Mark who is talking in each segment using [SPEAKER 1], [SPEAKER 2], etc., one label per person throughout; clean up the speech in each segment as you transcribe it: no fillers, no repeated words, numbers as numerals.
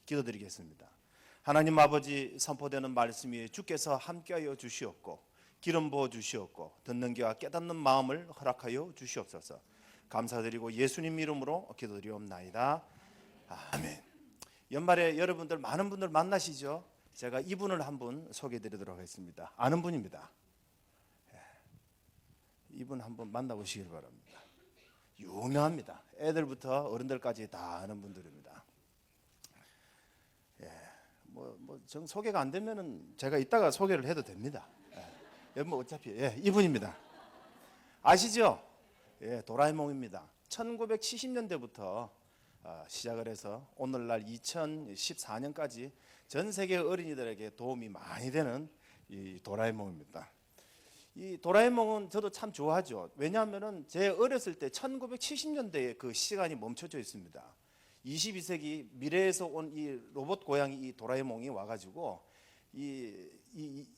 [SPEAKER 1] 기도드리겠습니다. 하나님 아버지, 선포되는 말씀이 주께서 함께하여 주시옵고 기름 부어 주시옵고 듣는 귀와 깨닫는 마음을 허락하여 주시옵소서. 감사드리고 예수님 이름으로 기도드리옵나이다. 아멘. 연말에 여러분들 많은 분들 만나시죠? 제가 이분을 한 분 소개해드리도록 하겠습니다. 아는 분입니다. 이분 한번 만나보시길 바랍니다. 유명합니다. 애들부터 어른들까지 다 아는 분들입니다. 정 소개가 안 되면은 제가 이따가 소개를 해도 됩니다. 어차피 이분입니다. 아시죠? 도라에몽입니다. 1970년대부터 시작을 해서 오늘날 2014년까지 전 세계 어린이들에게 도움이 많이 되는 이 도라에몽입니다. 이 도라에몽은 저도 참 좋아하죠. 왜냐하면은 제 어렸을 때 1970년대에 그 시간이 멈춰져 있습니다. 22세기 미래에서 온 이 로봇 고양이 이 도라에몽이 와가지고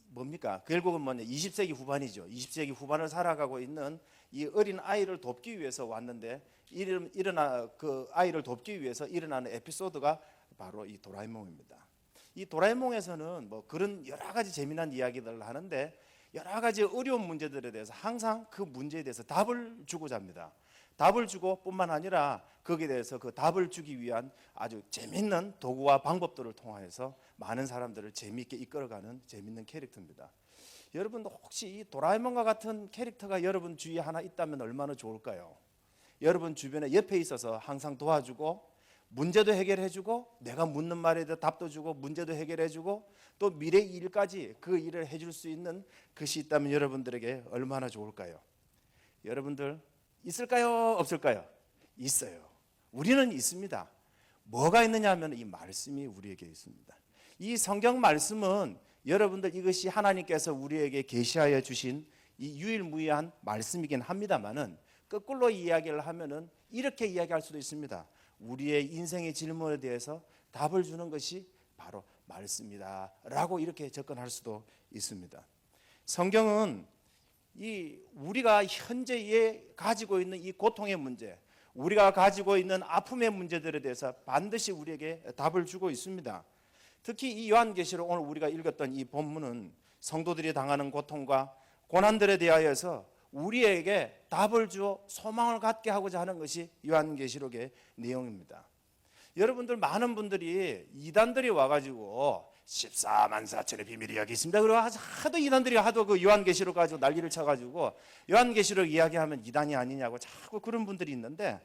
[SPEAKER 1] 뭡니까? 결국은 뭐냐? 20세기 후반이죠. 20세기 후반을 살아가고 있는 이 어린 아이를 돕기 위해서 왔는데 그 아이를 돕기 위해서 일어나는 에피소드가 바로 이 도라에몽입니다. 이 도라에몽에서는 뭐 그런 여러 가지 재미난 이야기들을 하는데 여러 가지 어려운 문제들에 대해서 항상 그 문제에 대해서 답을 주고자 합니다. 답을 주고 뿐만 아니라 거기에 대해서 그 답을 주기 위한 아주 재밌는 도구와 방법들을 통해서 많은 사람들을 재미있게 이끌어가는 재밌는 캐릭터입니다. 여러분도 혹시 이 도라에몽과 같은 캐릭터가 여러분 주위에 하나 있다면 얼마나 좋을까요? 여러분 주변에 옆에 있어서 항상 도와주고 문제도 해결해주고 내가 묻는 말에 대해 답도 주고 문제도 해결해주고 또 미래 일까지 그 일을 해줄 수 있는 것이 있다면 여러분들에게 얼마나 좋을까요? 여러분들 있을까요? 없을까요? 있어요. 우리는 있습니다. 뭐가 있느냐 하면 이 말씀이 우리에게 있습니다. 이 성경 말씀은 여러분들 이것이 하나님께서 우리에게 계시하여 주신 이 유일무이한 말씀이긴 합니다만은 거꾸로 이야기를 하면은 이렇게 이야기할 수도 있습니다. 우리의 인생의 질문에 대해서 답을 주는 것이 바로 말씀이다 라고 이렇게 접근할 수도 있습니다. 성경은 우리가 현재에 가지고 있는 이 고통의 문제, 우리가 가지고 있는 아픔의 문제들에 대해서 반드시 우리에게 답을 주고 있습니다. 특히 이 요한계시록 오늘 우리가 읽었던 이 본문은 성도들이 당하는 고통과 고난들에 대하여서 우리에게 답을 주어 소망을 갖게 하고자 하는 것이 요한계시록의 내용입니다. 여러분들 많은 분들이 이단들이 와가지고 14만 4천의 비밀이 여기 있습니다. 그리고 하도 이단들이 하도 그 요한계시록 가지고 난리를 쳐가지고 요한계시록 이야기하면 이단이 아니냐고 자꾸 그런 분들이 있는데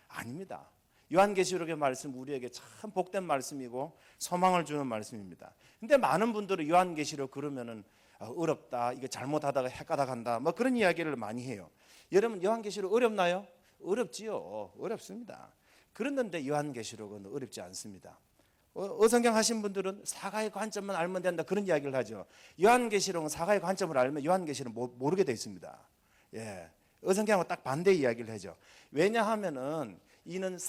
[SPEAKER 1] 아닙니다. 요한계시록의 말씀 우리에게 참 복된 말씀이고 소망을 주는 말씀입니다. 근데 많은 분들은 요한계시록 그러면은 어렵다, 이거 잘못하다가 헷가다 간다, 뭐 그런 이야기를 많이 해요. 여러분 요한계시록 어렵나요? 어렵지요. 어렵습니다. 그런데 요한계시록은 어렵지 않습니다. 어성경 하신 분들은 사가의 관점만 알면 된다 그런 이야기를 하죠. 요한계시록은 사가의 관점을 알면 요한계시록은 모르게 돼 있습니다. 어성경하고 딱 반대 이야기를 하죠. 왜냐하면은 이는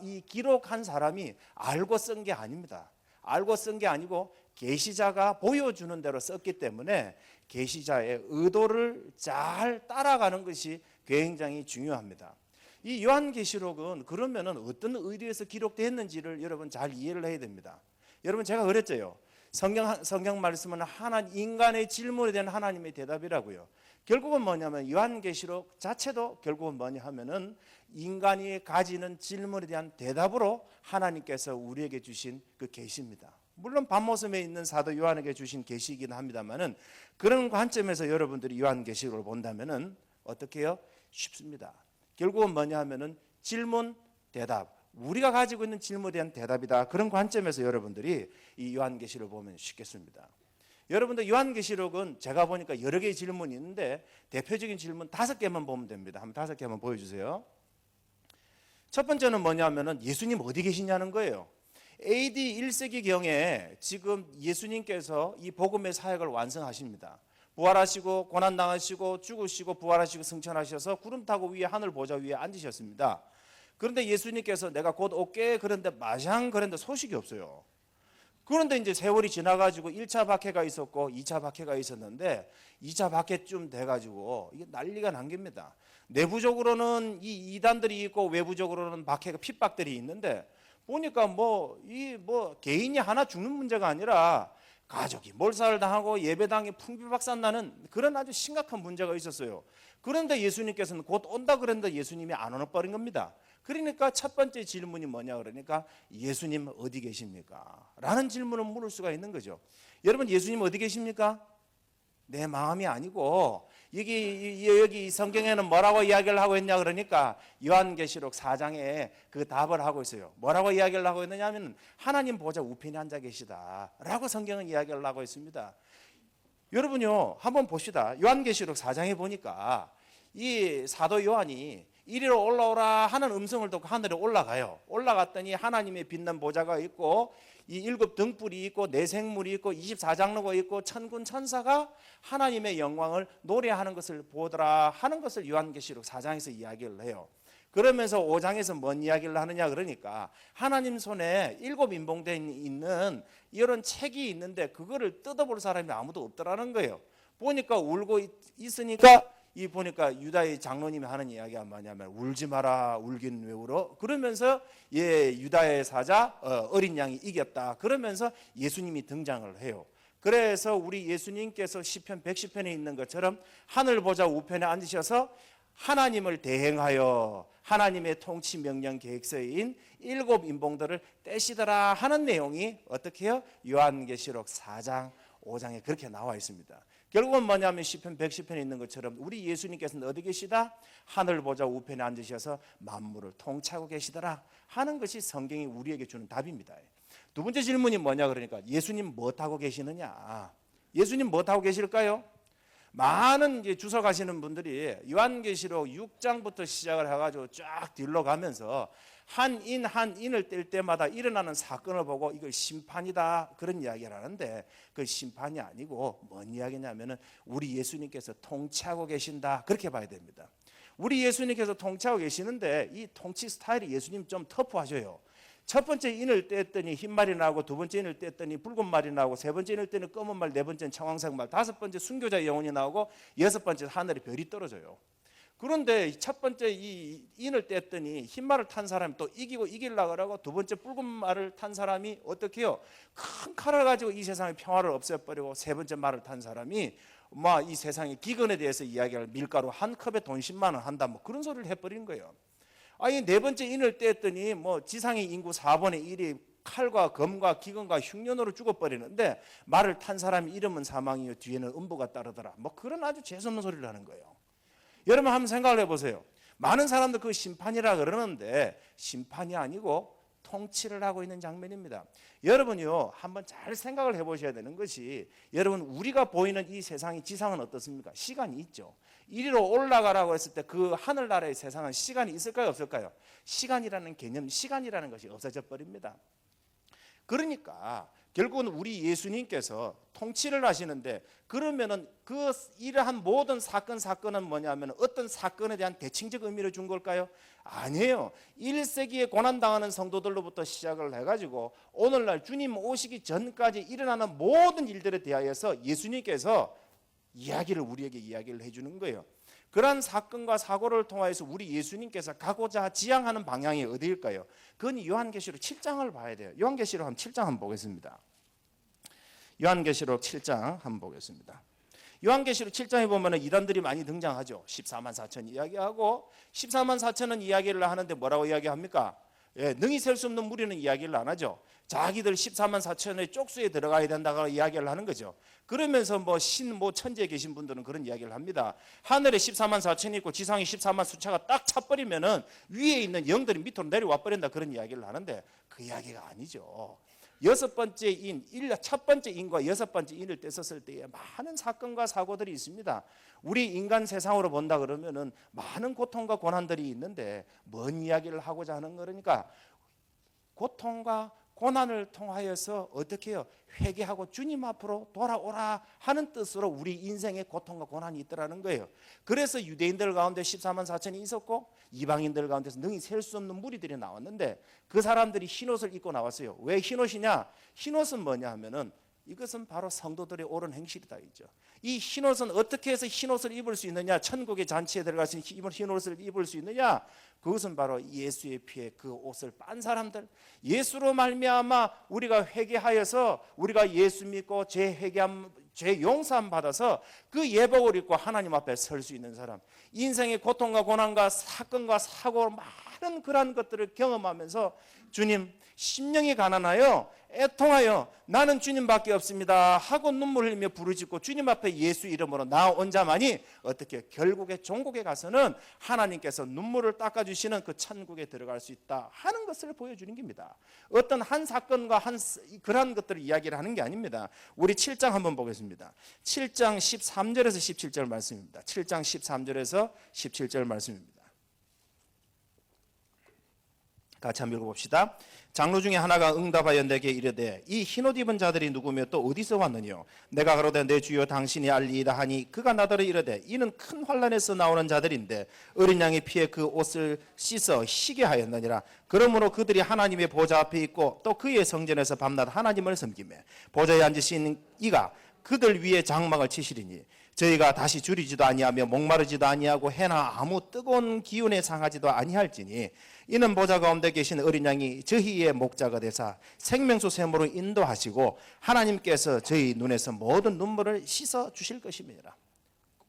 [SPEAKER 1] 이 기록한 사람이 알고 쓴 게 아닙니다. 알고 쓴 게 아니고 계시자가 보여주는 대로 썼기 때문에 계시자의 의도를 잘 따라가는 것이 굉장히 중요합니다. 이 요한계시록은 그러면은 어떤 의도에서 기록되었는지를 여러분 잘 이해를 해야 됩니다. 여러분 제가 그랬죠. 성경 말씀은 인간의 질문에 대한 하나님의 대답이라고요. 결국은 뭐냐면 요한계시록 자체도 결국은 뭐냐 하면은 인간이 가지는 질문에 대한 대답으로 하나님께서 우리에게 주신 그 계시입니다. 물론 밤모섬에 있는 사도 요한에게 주신 계시이긴 합니다만은 그런 관점에서 여러분들이 요한계시록을 본다면은 어떻게 해요? 쉽습니다. 결국은 뭐냐 하면은 질문, 대답. 우리가 가지고 있는 질문에 대한 대답이다. 그런 관점에서 여러분들이 이 요한계시록을 보면 쉽겠습니다. 여러분들 요한계시록은 제가 보니까 여러 개의 질문이 있는데 대표적인 질문 5개만 보면 됩니다. 한번 5개 한번 보여주세요. 첫 번째는 뭐냐면은 예수님 어디 계시냐는 거예요. AD 1세기경에 지금 예수님께서 이 복음의 사역을 완성하십니다. 부활하시고 고난당하시고 죽으시고 부활하시고 승천하셔서 구름 타고 위에 하늘 보좌 위에 앉으셨습니다. 그런데 예수님께서 내가 곧 올게 그런데 마냥 그런데 소식이 없어요. 그런데 이제 세월이 지나가지고 1차 박해가 있었고 2차 박해가 있었는데 2차 박해쯤 돼가지고 이게 난리가 난 겁니다. 내부적으로는 이 이단들이 있고 외부적으로는 박해가 핍박들이 있는데 보니까 개인이 하나 죽는 문제가 아니라 가족이 몰살당하고 예배당이 풍비박산나는 그런 아주 심각한 문제가 있었어요. 그런데 예수님께서는 곧 온다 그랬는데 예수님이 안 와버린 겁니다. 그러니까 첫 번째 질문이 뭐냐 그러니까 예수님 어디 계십니까? 라는 질문을 물을 수가 있는 거죠. 여러분, 예수님 어디 계십니까? 내 마음이 아니고 여기 성경에는 뭐라고 이야기를 하고 있냐 그러니까 요한계시록 4장에 그 답을 하고 있어요. 뭐라고 이야기를 하고 있느냐 하면 하나님 보좌 우편에 앉아 계시다 라고 성경은 이야기를 하고 있습니다. 여러분요, 한번 봅시다. 요한계시록 4장에 보니까 이 사도 요한이 이리로 올라오라 하는 음성을 듣고 하늘에 올라가요. 올라갔더니 하나님의 빛난 보좌가 있고 이 7 등불이 있고 내생물이 있고 24장로가 있고 천군 천사가 하나님의 영광을 노래하는 것을 보더라 하는 것을 요한계시록 4장에서 이야기를 해요. 그러면서 5장에서 뭔 이야기를 하느냐 그러니까 하나님 손에 7 인봉되어 있는 이런 책이 있는데 그거를 뜯어볼 사람이 아무도 없더라는 거예요. 보니까 울고 있으니까 이 보니까 유다의 장로님이 하는 이야기가 뭐냐면 울지 마라, 울긴 왜 울어? 그러면서 유다의 사자 어린 양이 이겼다 그러면서 예수님이 등장을 해요. 그래서 우리 예수님께서 시편 110편에 있는 것처럼 하늘 보좌 우편에 앉으셔서 하나님을 대행하여 하나님의 통치 명령 계획서인 7 인봉들을 떼시더라 하는 내용이 어떻게 해요? 요한계시록 4장 5장에 그렇게 나와 있습니다. 결국은 뭐냐면 시편 110편에 있는 것처럼 우리 예수님께서는 어디 계시다? 하늘 보좌 우편에 앉으셔서 만물을 통치하고 계시더라 하는 것이 성경이 우리에게 주는 답입니다. 두 번째 질문이 뭐냐 그러니까 예수님 무엇하고 계시느냐? 예수님 무엇하고 계실까요? 많은 주석 하시는 분들이 요한계시록 6장부터 시작을 해가지고 쫙 뒤로 가면서 한 인을 뗄 때마다 일어나는 사건을 보고 이걸 심판이다 그런 이야기를 하는데 그 심판이 아니고 뭔 이야기냐면은 우리 예수님께서 통치하고 계신다 그렇게 봐야 됩니다. 우리 예수님께서 통치하고 계시는데 이 통치 스타일이 예수님 좀 터프하셔요. 첫 번째 인을 뗐더니 흰 말이 나오고 두 번째 인을 뗐더니 붉은 말이 나오고 세 번째 인을 떼는 검은 말, 네 번째는 청황색 말, 다섯 번째 순교자의 영혼이 나오고 여섯 번째 하늘에 별이 떨어져요. 그런데 첫 번째 이 인을 뗐더니 흰 말을 탄 사람이 또 이기려고 하고 두 번째 붉은 말을 탄 사람이 어떻게 해요? 큰 칼을 가지고 이 세상의 평화를 없애버리고 세 번째 말을 탄 사람이 이 세상의 기근에 대해서 이야기할 밀가루 한 컵에 돈 10만 원 한다 그런 소리를 해버린 거예요. 아니 네 번째 인을 뗐더니 지상의 인구 4분의 1이 칼과 검과 기근과 흉년으로 죽어버리는데 말을 탄 사람이 이름은 사망이요 뒤에는 음부가 따르더라 그런 아주 재수없는 소리를 하는 거예요. 여러분 한번 생각을 해보세요. 많은 사람들 그 심판이라 그러는데 심판이 아니고 통치를 하고 있는 장면입니다. 여러분요 한번 잘 생각을 해보셔야 되는 것이 여러분 우리가 보이는 이 세상이 지상은 어떻습니까? 시간이 있죠. 이리로 올라가라고 했을 때 그 하늘나라의 세상은 시간이 있을까요 없을까요? 시간이라는 개념, 시간이라는 것이 없어져 버립니다. 그러니까 결국은 우리 예수님께서 통치를 하시는데 그러면은 그 이러한 모든 사건은 뭐냐면 어떤 사건에 대한 대칭적 의미를 준 걸까요? 아니에요. 1세기에 고난당하는 성도들로부터 시작을 해가지고 오늘날 주님 오시기 전까지 일어나는 모든 일들에 대하여서 예수님께서 우리에게 이야기를 해주는 거예요. 그러한 사건과 사고를 통해서 우리 예수님께서 가고자 지향하는 방향이 어디일까요? 그건 요한계시록 7장을 봐야 돼요. 요한계시록 7장 한번 보겠습니다. 요한계시록 7장 한번 보겠습니다. 요한계시록 7장에 보면 이단들이 많이 등장하죠. 14만 4천 이야기하고 14만 4천은 이야기를 하는데 뭐라고 이야기합니까? 능히 셀 수 없는 무리는 이야기를 안 하죠. 자기들 14만 4천의 쪽수에 들어가야 된다고 이야기를 하는 거죠. 그러면서 천지에 계신 분들은 그런 이야기를 합니다. 하늘에 14만 4천이 있고 지상에 14만 숫자가 딱 차버리면은 위에 있는 영들이 밑으로 내려와 버린다 그런 이야기를 하는데 그 이야기가 아니죠. 첫 번째 인과 여섯 번째 인을 떼었을 때에 많은 사건과 사고들이 있습니다. 우리 인간 세상으로 본다 그러면은 많은 고통과 고난들이 있는데 뭔 이야기를 하고자 하는 거니까 고통과 고난을 통하여서 어떻게 해요? 회개하고 주님 앞으로 돌아오라 하는 뜻으로 우리 인생에 고통과 고난이 있더라는 거예요. 그래서 유대인들 가운데 14만 4천이 있었고 이방인들 가운데서 능히 셀 수 없는 무리들이 나왔는데 그 사람들이 흰옷을 입고 나왔어요. 왜 흰옷이냐? 흰옷은 뭐냐 하면은 이것은 바로 성도들의 옳은 행실이다 이죠. 이 흰옷은 어떻게 해서 흰옷을 입을 수 있느냐? 천국의 잔치에 들어가서 흰옷을 입을 수 있느냐? 그것은 바로 예수의 피에 그 옷을 빤 사람들, 예수로 말미암아 우리가 회개하여서 우리가 예수 믿고 죄 용서함 받아서 그 예복을 입고 하나님 앞에 설 수 있는 사람, 인생의 고통과 고난과 사건과 사고 많은 그러한 것들을 경험하면서 주님, 심령이 가난하여 애통하여 나는 주님밖에 없습니다 하고 눈물 흘리며 부르짖고 주님 앞에 예수 이름으로 나온 자만이 어떻게 결국에 종국에 가서는 하나님께서 눈물을 닦아주시는 그 천국에 들어갈 수 있다 하는 것을 보여주는 겁니다. 어떤 한 사건과 그러한 것들을 이야기를 하는 게 아닙니다. 우리 7장 한번 보겠습니다. 7장 13절에서 17절 말씀입니다. 7장 13절에서 17절 말씀입니다. 같이 한번 읽어봅시다. 장로 중에 하나가 응답하여 내게 이르되 이 흰옷 입은 자들이 누구며 또 어디서 왔느뇨? 내가 가로되 내 주여 당신이 알리이다 하니 그가 나더러 이르되 이는 큰 환난에서 나오는 자들인데 어린 양의 피에 그 옷을 씻어 희게 하였느니라. 그러므로 그들이 하나님의 보좌 앞에 있고 또 그의 성전에서 밤낮 하나님을 섬기매 보좌에 앉으신 이가 그들 위에 장막을 치시리니 저희가 다시 줄이지도 아니하며 목마르지도 아니하고 해나 아무 뜨거운 기운에 상하지도 아니할지니 이는 보좌 가운데 계신 어린 양이 저희의 목자가 되사 생명수 샘으로 인도하시고 하나님께서 저희 눈에서 모든 눈물을 씻어 주실 것입니다.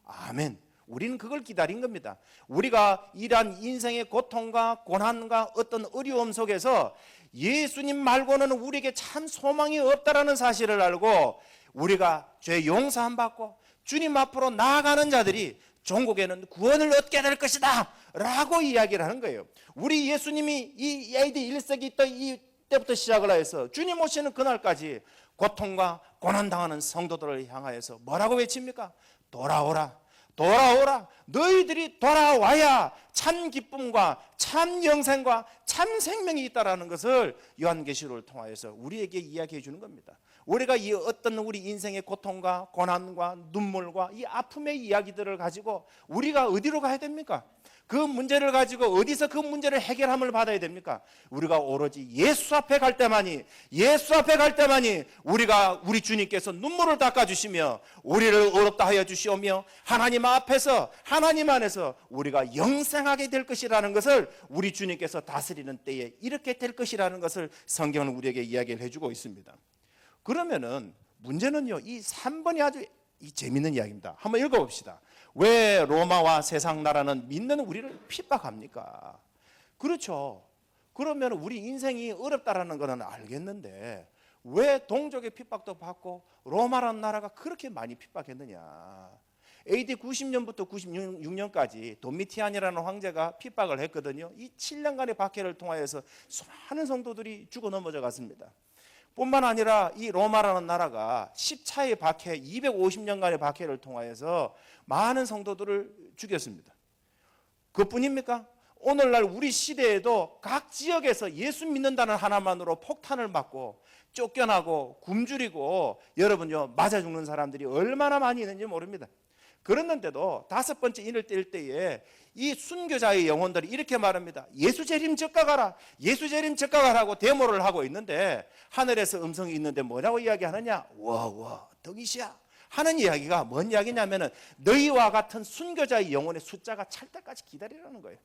[SPEAKER 1] 아멘. 우리는 그걸 기다린 겁니다. 우리가 이러한 인생의 고통과 고난과 어떤 어려움 속에서 예수님 말고는 우리에게 참 소망이 없다라는 사실을 알고 우리가 죄 용서함 받고 주님 앞으로 나아가는 자들이 종국에는 구원을 얻게 될 것이다 라고 이야기를 하는 거예요. 우리 예수님이 이 AD 1세기 이때부터 시작을 해서 주님 오시는 그날까지 고통과 고난당하는 성도들을 향하여서 뭐라고 외칩니까? 돌아오라, 돌아오라. 너희들이 돌아와야 참 기쁨과 참 영생과 참 생명이 있다라는 것을 요한계시록을 통하여서 우리에게 이야기해 주는 겁니다. 우리가 이 어떤 우리 인생의 고통과 고난과 눈물과 이 아픔의 이야기들을 가지고 우리가 어디로 가야 됩니까? 그 문제를 가지고 어디서 그 문제를 해결함을 받아야 됩니까? 우리가 오로지 예수 앞에 갈 때만이 우리 주님께서 눈물을 닦아주시며 우리를 의롭다 하여 주시오며 하나님 앞에서 하나님 안에서 우리가 영생하게 될 것이라는 것을 우리 주님께서 다스리는 때에 이렇게 될 것이라는 것을 성경은 우리에게 이야기를 해주고 있습니다. 그러면은 문제는요, 이 3번이 아주 재밌는 이야기입니다. 한번 읽어봅시다. 왜 로마와 세상 나라는 믿는 우리를 핍박합니까? 그렇죠. 그러면 우리 인생이 어렵다라는 것은 알겠는데 왜 동족의 핍박도 받고 로마라는 나라가 그렇게 많이 핍박했느냐? AD 90년부터 96년까지 도미티안이라는 황제가 핍박을 했거든요. 이 7년간의 박해를 통하여서 수많은 성도들이 죽어 넘어져 갔습니다. 뿐만 아니라 이 로마라는 나라가 10차의 박해, 250년간의 박해를 통하여서 많은 성도들을 죽였습니다. 그뿐입니까? 오늘날 우리 시대에도 각 지역에서 예수 믿는다는 하나만으로 폭탄을 맞고 쫓겨나고 굶주리고 여러분요 맞아 죽는 사람들이 얼마나 많이 있는지 모릅니다. 그랬는데도 5번째 인을 뗄 때에 이 순교자의 영혼들이 이렇게 말합니다. 예수 재림 적각하라, 예수 재림 적각하라고 데모를 하고 있는데 하늘에서 음성이 있는데 뭐라고 이야기하느냐? 와 덕이시야 하는 이야기가 뭔 이야기냐면은 너희와 같은 순교자의 영혼의 숫자가 찰 때까지 기다리라는 거예요.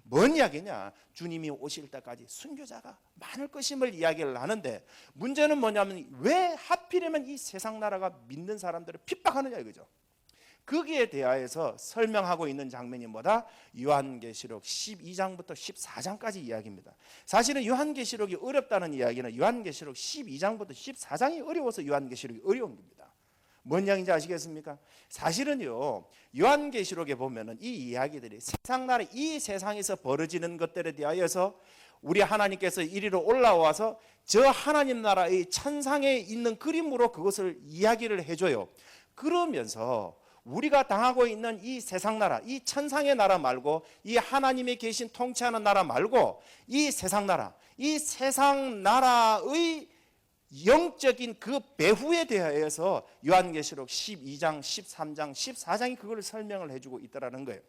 [SPEAKER 1] 뭔 이야기냐? 주님이 오실 때까지 순교자가 많을 것임을 이야기를 하는데 문제는 뭐냐면 왜 하필이면 이 세상 나라가 믿는 사람들을 핍박하느냐 이거죠. 거기에 대하여서 설명하고 있는 장면이 뭐다? 요한계시록 12장부터 14장까지 이야기입니다. 사실은 요한계시록이 어렵다는 이야기는 요한계시록 12장부터 14장이 어려워서 요한계시록이 어려운 겁니다. 뭔 이야기인지 아시겠습니까? 사실은요 요한계시록에 보면은 이 이야기들이 세상 나라 이 세상에서 벌어지는 것들에 대하여서 우리 하나님께서 이리로 올라와서 저 하나님 나라의 천상에 있는 그림으로 그것을 이야기를 해줘요. 그러면서 우리가 당하고 있는 이 세상 나라, 이 천상의 나라 말고 이 하나님이 계신 통치하는 나라 말고 이 세상 나라, 이 세상 나라의 영적인 그 배후에 대하여서 요한계시록 12장, 13장, 14장이 그걸 설명을 해주고 있더라는 거예요.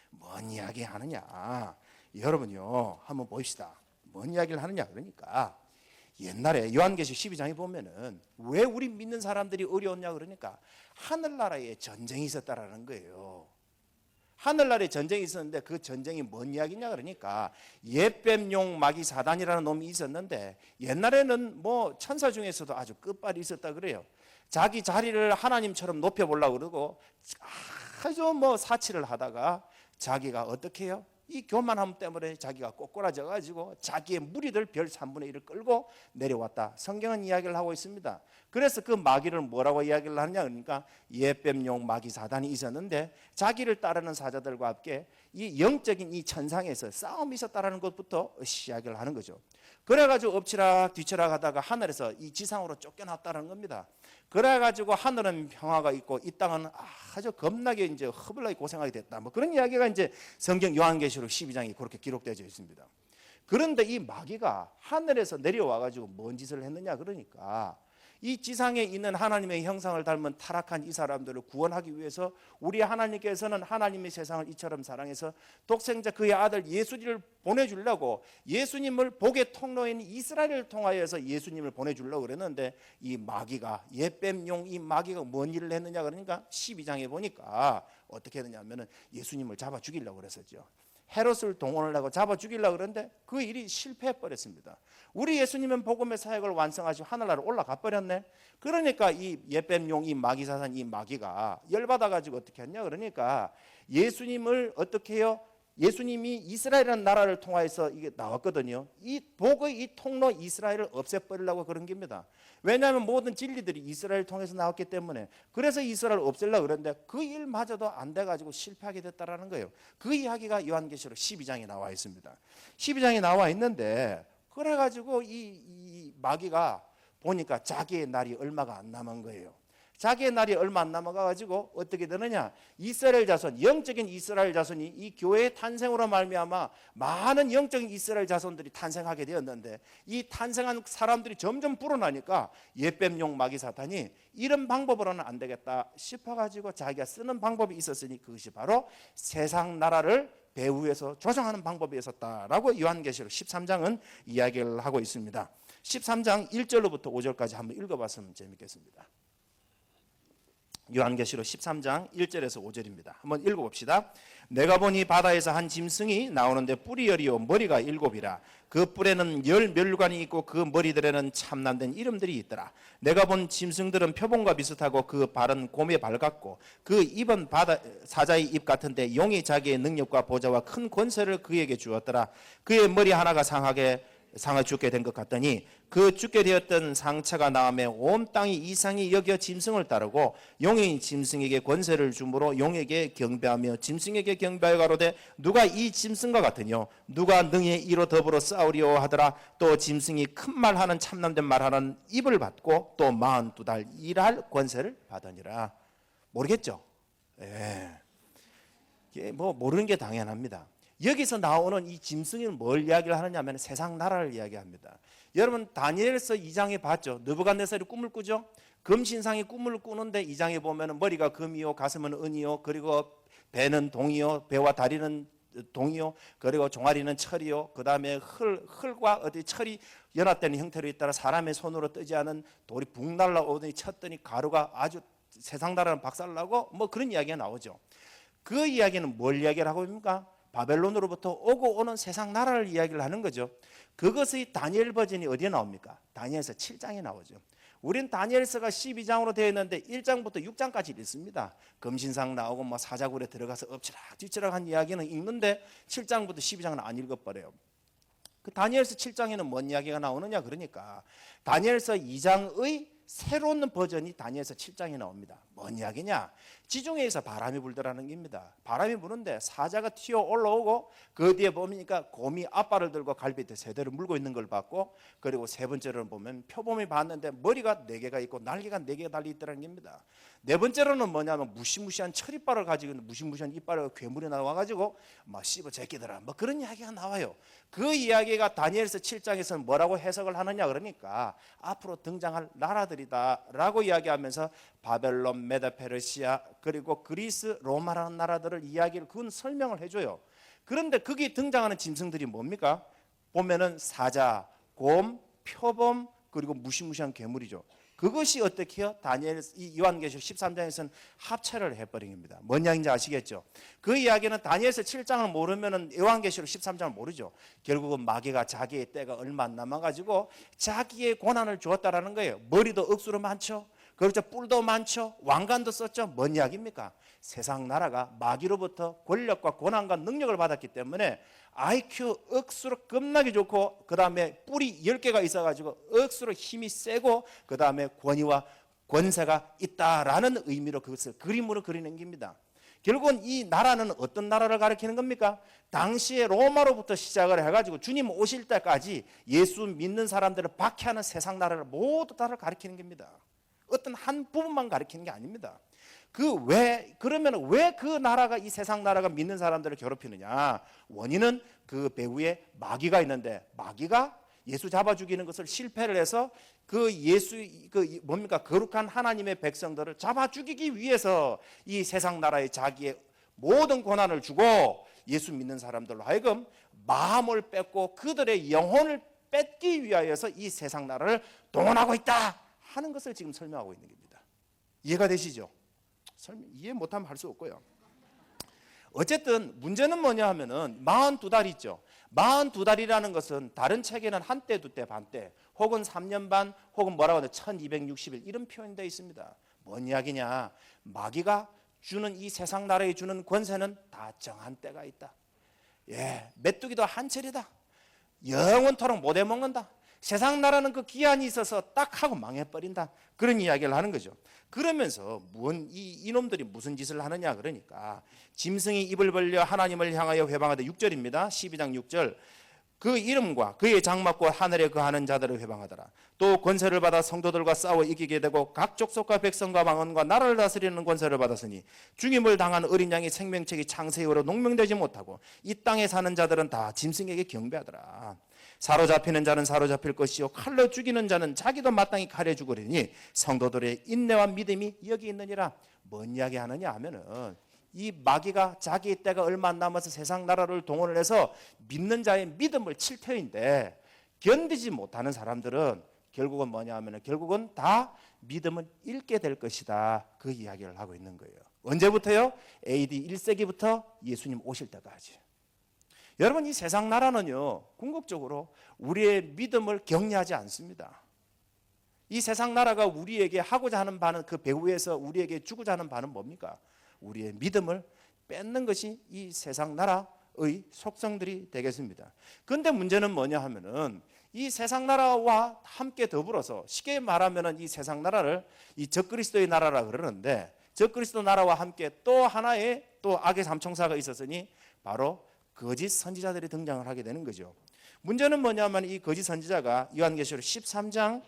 [SPEAKER 1] 뭔 이야기 하느냐? 여러분요 한번 봅시다. 뭔 이야기를 하느냐? 그러니까 옛날에 요한계시록 12장에 보면은 왜 우리 믿는 사람들이 어려웠냐 그러니까 하늘나라에 전쟁이 있었다라는 거예요. 하늘나라에 전쟁이 있었는데 그 전쟁이 뭔 이야기냐 그러니까 옛뱀용 마귀 사단이라는 놈이 있었는데 옛날에는 뭐 천사 중에서도 아주 끝발이 있었다 그래요. 자기 자리를 하나님처럼 높여보려고 그러고 아주 뭐 사치를 하다가 자기가 어떻게 해요? 이 교만함 때문에 자기가 꼬꾸라져 가지고 자기의 무리들 별 3분의 1을 끌고 내려왔다. 성경은 이야기를 하고 있습니다. 그래서 그 마귀를 뭐라고 이야기를 하느냐 그러니까 옛뱀용 마귀 사단이 있었는데 자기를 따르는 사자들과 함께 이 영적인 이 천상에서 싸움이 있었다라는 것부터 시작을 하는 거죠. 그래가지고 엎치락 뒤치락 하다가 하늘에서 이 지상으로 쫓겨났다는 겁니다. 그래가지고 하늘은 평화가 있고 이 땅은 아주 겁나게 이제 허블나게 고생하게 됐다. 뭐 그런 이야기가 이제 성경 요한계시록 12장에 그렇게 기록되어 있습니다. 그런데 이 마귀가 하늘에서 내려와가지고 뭔 짓을 했느냐 그러니까 이 지상에 있는 하나님의 형상을 닮은 타락한 이 사람들을 구원하기 위해서 우리 하나님께서는 하나님의 세상을 이처럼 사랑해서 독생자 그의 아들 예수님을 보내주려고 예수님을 복의 통로인 이스라엘을 통하여서 예수님을 보내주려고 그랬는데 이 마귀가 옛뱀용 이 마귀가 뭔 일을 했느냐 그러니까 12장에 보니까 어떻게 했느냐면 예수님을 잡아 죽이려고 그랬었죠. 헤롯을 동원을 하고 잡아 죽이려고 그러는데 그 일이 실패해버렸습니다. 우리 예수님은 복음의 사역을 완성하시고 하늘나라로 올라가 버렸네. 그러니까 이 옛뱀용 이 마귀사단 이 마귀가 열받아가지고 어떻게 했냐 그러니까 예수님을 어떻게 해요? 예수님이 이스라엘이라는 나라를 통하여서 이게 나왔거든요. 이 복의 이 통로 이스라엘을 없애버리려고 그런 겁니다. 왜냐하면 모든 진리들이 이스라엘을 통해서 나왔기 때문에 그래서 이스라엘을 없애려고 그랬는데 그 일마저도 안 돼가지고 실패하게 됐다라는 거예요. 그 이야기가 요한계시록 12장에 나와 있습니다. 12장에 나와 있는데 그래가지고 이 마귀가 보니까 자기의 날이 얼마가 안 남은 거예요. 자기의 날이 얼마 안 남아가지고 어떻게 되느냐 이스라엘 자손 영적인 이스라엘 자손이 이 교회의 탄생으로 말미암아 많은 영적인 이스라엘 자손들이 탄생하게 되었는데 이 탄생한 사람들이 점점 불어나니까 옛뱀용 마귀 사탄이 이런 방법으로는 안 되겠다 싶어가지고 자기가 쓰는 방법이 있었으니 그것이 바로 세상 나라를 배후에서 조정하는 방법이 있었다라고 요한계시록 13장은 이야기를 하고 있습니다. 13장 1절로부터 5절까지 한번 읽어봤으면 재밌겠습니다. 요한계시록 13장 1절에서 5절입니다. 한번 읽어봅시다. 내가 보니 바다에서 한 짐승이 나오는데 뿔이 열이요 머리가 7이라. 그 뿔에는 10멸관이 있고 그 머리들에는 참남된 이름들이 있더라. 내가 본 짐승들은 표범과 비슷하고 그 발은 곰의 발 같고 그 입은 바다 사자의 입 같은데 용이 자기의 능력과 보좌와 큰 권세를 그에게 주었더라. 그의 머리 하나가 상을 죽게 된 것 같더니 그 죽게 되었던 상처가 나음에 온 땅이 이상히 여겨 짐승을 따르고 용이 짐승에게 권세를 주므로 용에게 경배하며 짐승에게 경배하여 가로되 누가 이 짐승과 같으뇨 누가 능히 이로 더불어 싸우리오 하더라. 또 짐승이 큰 말하는 참남된 말하는 입을 받고 또 42달 일할 권세를 받으니라. 모르겠죠? 예. 뭐 모르는 게 당연합니다. 여기서 나오는 이 짐승은 뭘 이야기를 하느냐면 세상 나라를 이야기합니다. 여러분 다니엘서 2장에 봤죠. 느부갓네살이 꿈을 꾸죠. 금신상이 꿈을 꾸는데 2장에 보면 머리가 금이요 가슴은 은이요 그리고 배는 동이요 배와 다리는 동이요 그리고 종아리는 철이요 그 다음에 흙과 어디 철이 연합되는 형태로 있다가 사람의 손으로 뜨지 않은 돌이 붕 날라오더니 쳤더니 가루가 아주 세상 나라는 박살나고 뭐 그런 이야기가 나오죠. 그 이야기는 뭘 이야기를 하고 있습니까? 바벨론으로부터 오고 오는 세상 나라를 이야기를 하는 거죠. 그것의 다니엘 버전이 어디에 나옵니까? 다니엘서 7장에 나오죠. 우린 다니엘서가 12장으로 되어 있는데 1장부터 6장까지 읽습니다. 금신상 나오고 뭐 사자굴에 들어가서 엎치락 뒤치락 한 이야기는 읽는데 7장부터 12장은 안 읽어버려요. 그 다니엘서 7장에는 뭔 이야기가 나오느냐 그러니까 다니엘서 2장의 새로운 버전이 다니엘서 7장에 나옵니다. 뭔 이야기냐? 지중해에서 바람이 불더라는 겁니다. 바람이 부는데 사자가 튀어 올라오고 그 뒤에 보니까 곰이 앞발을 들고 갈비뼈 세 대를 물고 있는 걸 봤고 그리고 세 번째로는 보면 표범이 봤는데 머리가 4개가 있고 날개가 4개가 달려있더라는 겁니다. 네 번째로는 뭐냐면 무시무시한 철이빨을 가지고 있는 무시무시한 이빨을 괴물이 나와가지고 막 씹어 제끼더라. 뭐 그런 이야기가 나와요. 그 이야기가 다니엘서 7장에서는 뭐라고 해석을 하느냐 그러니까 앞으로 등장할 나라들이다 라고 이야기하면서 바벨론, 메다 페르시아 그리고 그리스, 로마라는 나라들을 이야기를 그건 설명을 해줘요. 그런데 거기 등장하는 짐승들이 뭡니까? 보면은 사자, 곰, 표범 그리고 무시무시한 괴물이죠. 그것이 어떻게 해요? 다니엘 이 요한계시록 13장에서는 합체를 해버린 겁니다. 뭔 이야기인지 아시겠죠? 그 이야기는 다니엘서 7장을 모르면은 요한계시록 13장을 모르죠. 결국은 마귀가 자기의 때가 얼마 안 남아가지고 자기의 고난을 주었다라는 거예요. 머리도 억수로 많죠. 그렇죠. 뿔도 많죠. 왕관도 썼죠. 뭔 이야기입니까? 세상 나라가 마귀로부터 권력과 고난과 능력을 받았기 때문에 IQ 억수로 겁나게 좋고 그 다음에 뿔이 10개가 있어가지고 억수로 힘이 세고 그 다음에 권위와 권세가 있다라는 의미로 그것을 그림으로 그리는 겁니다. 결국은 이 나라는 어떤 나라를 가리키는 겁니까? 당시에 로마로부터 시작을 해가지고 주님 오실 때까지 예수 믿는 사람들을 박해하는 세상 나라를 모두 다를 가리키는 겁니다. 어떤 한 부분만 가리키는 게 아닙니다. 그러면 왜 그 나라가 이 세상 나라가 믿는 사람들을 괴롭히느냐? 원인은 그 배후에 마귀가 있는데 마귀가 예수 잡아 죽이는 것을 실패를 해서 거룩한 하나님의 백성들을 잡아 죽이기 위해서 이 세상 나라에 자기의 모든 고난을 주고 예수 믿는 사람들로 하여금 마음을 뺏고 그들의 영혼을 뺏기 위하여서 이 세상 나라를 동원하고 있다 하는 것을 지금 설명하고 있는 겁니다. 이해가 되시죠? 이해 못하면 할 수 없고요. 어쨌든 문제는 뭐냐 하면은 42달 있죠. 42달이라는 것은 다른 책에는 한때, 두때, 반때 혹은 3년 반 혹은 뭐라고 하냐 1260일 이런 표현이 되어 있습니다. 뭔 이야기냐? 마귀가 주는 이 세상 나라에 주는 권세는 다 정한 때가 있다. 메뚜기도 한철이다. 영원토록 못 해먹는다. 세상 나라는 그 기한이 있어서 딱 하고 망해버린다. 그런 이야기를 하는 거죠. 그러면서 이놈들이 무슨 짓을 하느냐 그러니까 짐승이 입을 벌려 하나님을 향하여 회방하되 6절입니다. 12장 6절 그 이름과 그의 장막과 하늘에 거하는 자들을 회방하더라. 또 권세를 받아 성도들과 싸워 이기게 되고 각 족속과 백성과 왕언과 나라를 다스리는 권세를 받았으니 죽임을 당한 어린 양의 생명책이 창세이후로 농명되지 못하고 이 땅에 사는 자들은 다 짐승에게 경배하더라. 사로잡히는 자는 사로잡힐 것이요 칼로 죽이는 자는 자기도 마땅히 칼에 죽으리니 성도들의 인내와 믿음이 여기 있느니라. 뭔 이야기 하느냐 하면은 이 마귀가 자기의 때가 얼마 안 남아서 세상 나라를 동원을 해서 믿는 자의 믿음을 칠 터인데 견디지 못하는 사람들은 결국은 뭐냐 하면은 결국은 다 믿음을 잃게 될 것이다. 그 이야기를 하고 있는 거예요. 언제부터요? AD 1세기부터 예수님 오실 때까지. 여러분 이 세상 나라는요 궁극적으로 우리의 믿음을 격려하지 않습니다. 이 세상 나라가 우리에게 하고자 하는 바는 그 배후에서 우리에게 주고자 하는 바는 뭡니까? 우리의 믿음을 뺏는 것이 이 세상 나라의 속성들이 되겠습니다. 그런데 문제는 뭐냐 하면은 이 세상 나라와 함께 더불어서 쉽게 말하면은 이 세상 나라를 이 적그리스도의 나라라 그러는데 적그리스도 나라와 함께 또 하나의 또 악의 삼총사가 있었으니 바로 거짓 선지자들이 등장을 하게 되는 거죠. 문제는 뭐냐면 이 거짓 선지자가 요한계시록 13장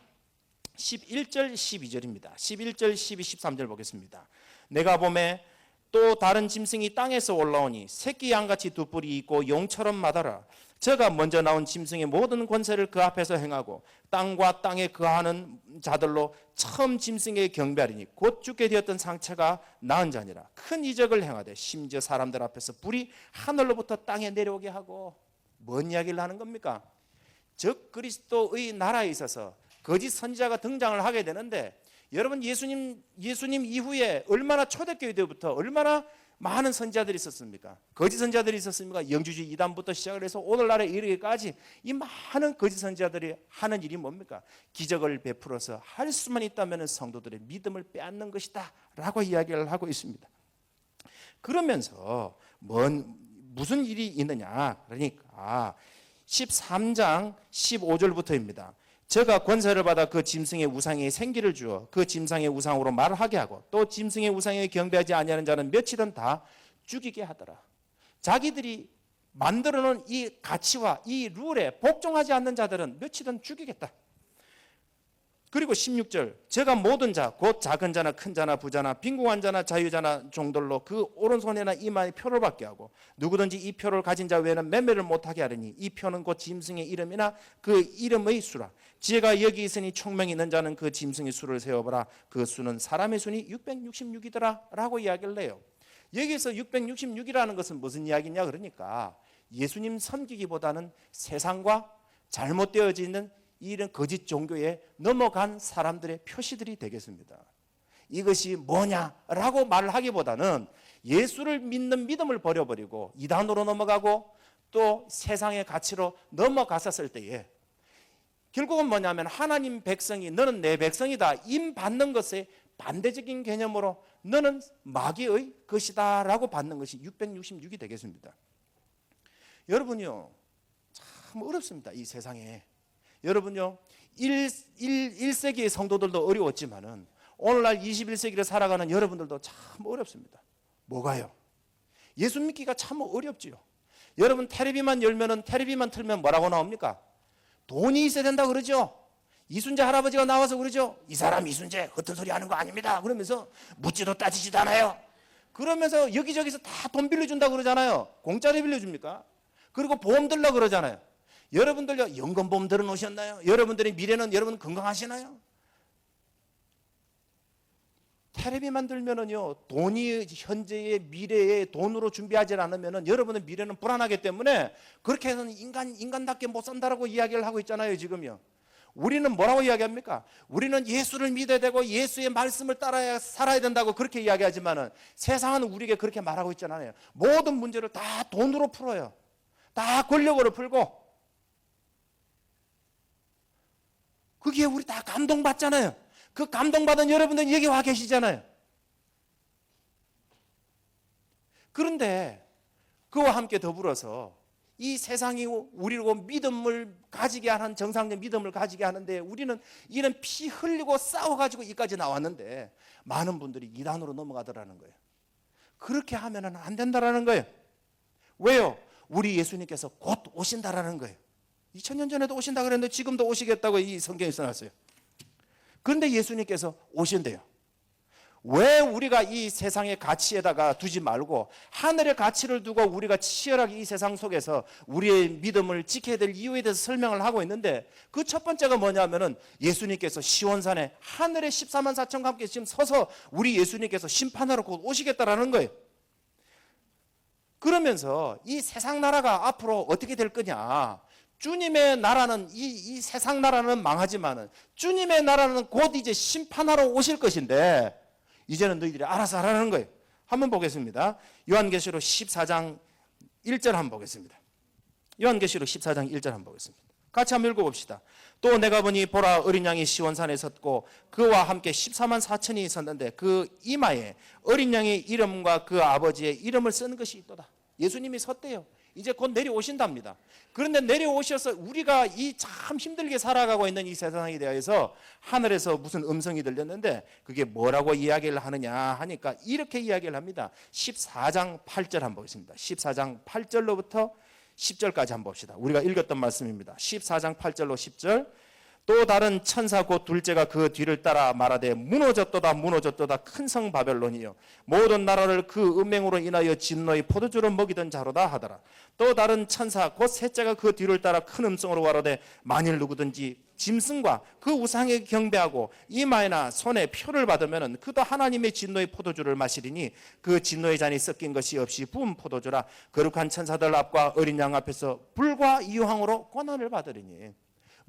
[SPEAKER 1] 11절 12절입니다. 11절 12 13절 보겠습니다. 내가 보매 또 다른 짐승이 땅에서 올라오니 새끼 양같이 두 뿔이 있고 용처럼 마다라. 저가 먼저 나온 짐승의 모든 권세를 그 앞에서 행하고 땅과 땅에 거하는 자들로 처음 짐승에게 경배하리니 곧 죽게 되었던 상처가 나은 자니라. 큰 이적을 행하되 심지어 사람들 앞에서 불이 하늘로부터 땅에 내려오게 하고. 뭔 이야기를 하는 겁니까? 적 그리스도의 나라에 있어서 거짓 선지자가 등장을 하게 되는데 여러분 예수님 이후에 얼마나 초대교회 때부터 얼마나 많은 선지자들이 있었습니까? 거짓 선지자들이 있었습니까? 영주주의 이단부터 시작을 해서 오늘날에 이르기까지 이 많은 거짓 선지자들이 하는 일이 뭡니까? 기적을 베풀어서 할 수만 있다면 성도들의 믿음을 빼앗는 것이다 라고 이야기를 하고 있습니다. 그러면서 무슨 일이 있느냐? 그러니까 13장 15절부터입니다. 저가 권세를 받아 그 짐승의 우상에 생기를 주어 그 짐승의 우상으로 말을 하게 하고 또 짐승의 우상에 경배하지 아니하는 자는 며칠은 다 죽이게 하더라. 자기들이 만들어 놓은 이 가치와 이 룰에 복종하지 않는 자들은 며칠은 죽이겠다. 그리고 16절 제가 모든 자 곧 작은 자나 큰 자나 부자나 빈궁한 자나 자유자나 종들로 그 오른손이나 이마에 표를 받게 하고 누구든지 이 표를 가진 자 외에는 매매를 못하게 하리니 이 표는 곧 짐승의 이름이나 그 이름의 수라. 지혜가 여기 있으니 총명이 있는 자는 그 짐승의 수를 세어보라. 그 수는 사람의 수니 666이더라 라고 이야기를 해요. 여기서 666이라는 것은 무슨 이야기냐 그러니까 예수님 섬기기보다는 세상과 잘못되어져 있는 이런 거짓 종교에 넘어간 사람들의 표시들이 되겠습니다. 이것이 뭐냐라고 말을 하기보다는 예수를 믿는 믿음을 버려버리고 이단으로 넘어가고 또 세상의 가치로 넘어갔었을 때에 결국은 뭐냐면 하나님 백성이 너는 내 백성이다 임 받는 것에 반대적인 개념으로 너는 마귀의 것이다 라고 받는 것이 666이 되겠습니다. 여러분요 참 어렵습니다. 이 세상에 여러분요 1세기의 성도들도 어려웠지만은 오늘날 21세기를 살아가는 여러분들도 참 어렵습니다. 뭐가요? 예수 믿기가 참 어렵지요. 여러분 텔레비만 열면은 텔레비만 틀면 뭐라고 나옵니까? 돈이 있어야 된다 그러죠. 이순재 할아버지가 나와서 그러죠. 이 사람 이순재 헛된 소리 하는 거 아닙니다. 그러면서 묻지도 따지지도 않아요. 그러면서 여기저기서 다 돈 빌려준다 그러잖아요. 공짜로 빌려줍니까? 그리고 보험 들라 그러잖아요. 여러분들요 연금보험 들어놓으셨나요? 여러분들의 미래는 여러분 건강하시나요? 텔레비만 들면은요 돈이 현재의 미래의 돈으로 준비하지 않으면은 여러분의 미래는 불안하기 때문에 그렇게 해서는 인간답게 못 산다라고 이야기를 하고 있잖아요 지금요. 우리는 뭐라고 이야기합니까? 우리는 예수를 믿어야 되고 예수의 말씀을 따라야 살아야 된다고 그렇게 이야기하지만은 세상은 우리에게 그렇게 말하고 있잖아요. 모든 문제를 다 돈으로 풀어요. 다 권력으로 풀고 그게 우리 다 감동받잖아요. 그 감동받은 여러분들 여기 와 계시잖아요. 그런데 그와 함께 더불어서 이 세상이 우리로 믿음을 가지게 하는 정상적 믿음을 가지게 하는데 우리는 이런 피 흘리고 싸워가지고 이까지 나왔는데 많은 분들이 이단으로 넘어가더라는 거예요. 그렇게 하면 안 된다라는 거예요. 왜요? 우리 예수님께서 곧 오신다라는 거예요. 2000년 전에도 오신다 그랬는데 지금도 오시겠다고 이 성경에 써놨어요. 그런데 예수님께서 오신대요. 왜 우리가 이 세상의 가치에다가 두지 말고 하늘의 가치를 두고 우리가 치열하게 이 세상 속에서 우리의 믿음을 지켜야 될 이유에 대해서 설명을 하고 있는데 그 첫 번째가 뭐냐면은 예수님께서 시온산에 하늘의 14만 4천과 함께 지금 서서 우리 예수님께서 심판하러 곧 오시겠다라는 거예요. 그러면서 이 세상 나라가 앞으로 어떻게 될 거냐. 주님의 나라는 이 세상 나라는 망하지만은 주님의 나라는 곧 이제 심판하러 오실 것인데 이제는 너희들이 알아서 하라는 거예요. 한번 보겠습니다. 요한계시록 14장 1절 한번 보겠습니다. 요한계시록 14장 1절 한번 보겠습니다. 같이 한번 읽어봅시다. 또 내가 보니 보라 어린 양이 시온산에 섰고 그와 함께 14만 4천이 섰는데 그 이마에 어린 양의 이름과 그 아버지의 이름을 쓴 것이 있도다. 예수님이 섰대요. 이제 곧 내려오신답니다. 그런데 내려오셔서 우리가 이 참 힘들게 살아가고 있는 이 세상에 대해서 하늘에서 무슨 음성이 들렸는데 그게 뭐라고 이야기를 하느냐 하니까 이렇게 이야기를 합니다. 14장 8절 한번 보겠습니다. 14장 8절로부터 10절까지 한번 봅시다. 우리가 읽었던 말씀입니다. 14장 8절로 10절. 또 다른 천사 곧 둘째가 그 뒤를 따라 말하되 무너졌도다 무너졌도다 큰 성 바벨론이요 모든 나라를 그 음행으로 인하여 진노의 포도주를 먹이던 자로다 하더라. 또 다른 천사 곧 셋째가 그 뒤를 따라 큰 음성으로 가로되 만일 누구든지 짐승과 그 우상에 경배하고 이마에나 손에 표를 받으면 그도 하나님의 진노의 포도주를 마시리니 그 진노의 잔이 섞인 것이 없이 부은 포도주라. 거룩한 천사들 앞과 어린 양 앞에서 불과 유황으로 고난을 받으리니.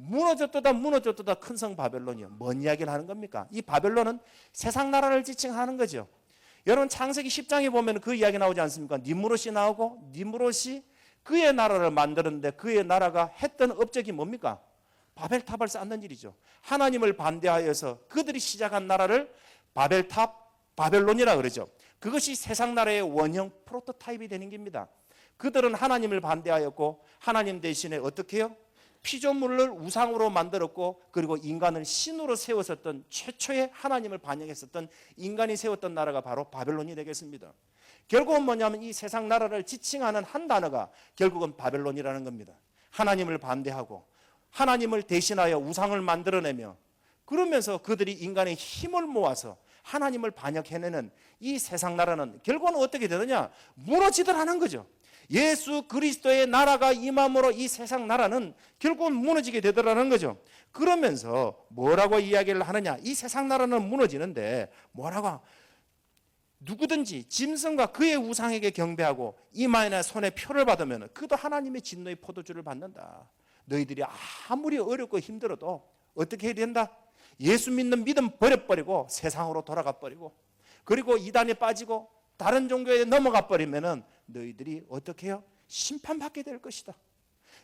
[SPEAKER 1] 무너졌도다 무너졌도다 큰 성 바벨론이요. 뭔 이야기를 하는 겁니까? 이 바벨론은 세상 나라를 지칭하는 거죠. 여러분 창세기 10장에 보면 그 이야기 나오지 않습니까? 니므롯이 나오고 니므롯이 그의 나라를 만드는데 그의 나라가 했던 업적이 뭡니까? 바벨탑을 쌓는 일이죠. 하나님을 반대하여서 그들이 시작한 나라를 바벨탑, 바벨론이라 그러죠. 그것이 세상 나라의 원형 프로토타입이 되는 겁니다. 그들은 하나님을 반대하였고 하나님 대신에 어떻게 해요? 피조물을 우상으로 만들었고 그리고 인간을 신으로 세웠었던 최초의 하나님을 반영했었던 인간이 세웠던 나라가 바로 바벨론이 되겠습니다. 결국은 뭐냐면 이 세상 나라를 지칭하는 한 단어가 결국은 바벨론이라는 겁니다. 하나님을 반대하고 하나님을 대신하여 우상을 만들어내며 그러면서 그들이 인간의 힘을 모아서 하나님을 반역해내는 이 세상 나라는 결국은 어떻게 되느냐? 무너지더라는 거죠. 예수 그리스도의 나라가 임함으로 이 세상 나라는 결국은 무너지게 되더라는 거죠. 그러면서 뭐라고 이야기를 하느냐? 이 세상 나라는 무너지는데 뭐라고? 누구든지 짐승과 그의 우상에게 경배하고 이마에나 손에 표를 받으면 그도 하나님의 진노의 포도주를 받는다. 너희들이 아무리 어렵고 힘들어도 어떻게 해야 된다? 예수 믿는 믿음 버려버리고 세상으로 돌아가 버리고 그리고 이단에 빠지고 다른 종교에 넘어가 버리면은 너희들이 어떻게 해요? 심판받게 될 것이다.